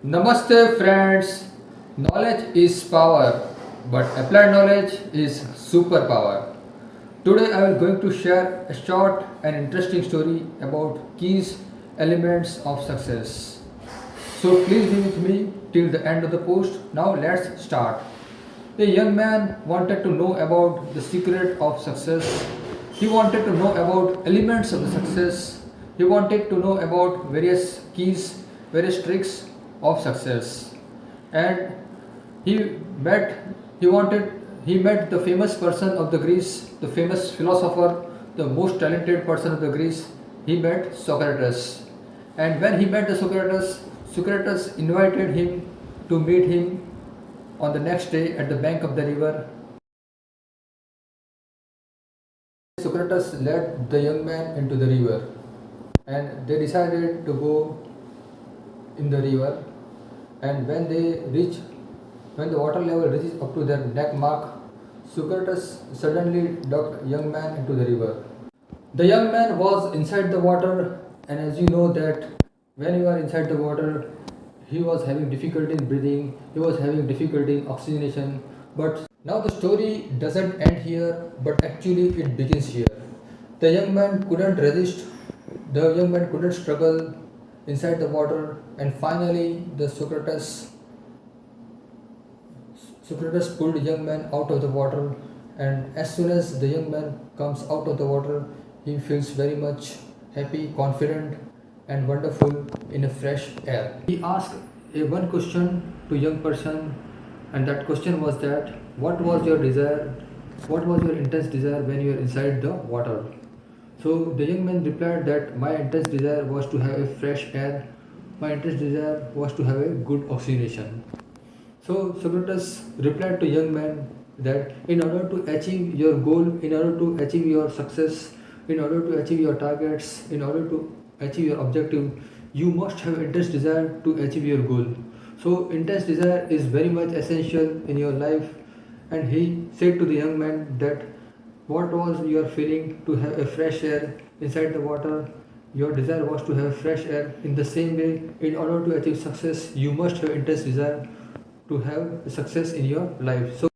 Namaste, friends. Knowledge is power, but applied knowledge is superpower. Today, I am going to share a short and interesting story about keys elements of success. So, please be with me till the end of the post. Now, let's start. A young man wanted to know about the secret of success. He wanted to know about elements of the success. He wanted to know about various keys, various tricks of success. And he met he wanted he met the famous person of the Greece, the famous philosopher, the most talented person of the Greece. He met Socrates. And when he met the Socrates invited him to meet him on the next day at the bank of the river. Socrates led the young man into the river and they decided to go in the river. And when the water level reaches up to their neck mark, Socrates suddenly ducked young man into the river. The young man was inside the water, and as you know that when you are inside the water, he was having difficulty in breathing, he was having difficulty in oxygenation. But now the story doesn't end here, but actually it begins here. The young man couldn't resist, the young man couldn't struggle inside the water, and finally the Socrates pulled the young man out of the water, and as soon as the young man comes out of the water, he feels very much happy, confident, and wonderful in a fresh air. He asked a one question to young person, and that question was that what was your desire? What was your intense desire when you were inside the water? So the young man replied that my intense desire was to have a fresh air. My intense desire was to have a good oxygenation. So Socrates replied to young man that in order to achieve your goal, in order to achieve your success, in order to achieve your targets, in order to achieve your objective, you must have intense desire to achieve your goal. So intense desire is very much essential in your life. And he said to the young man that what was your feeling to have a fresh air inside the water? Your desire was to have fresh air. In the same way, in order to achieve success, you must have intense desire to have success in your life. So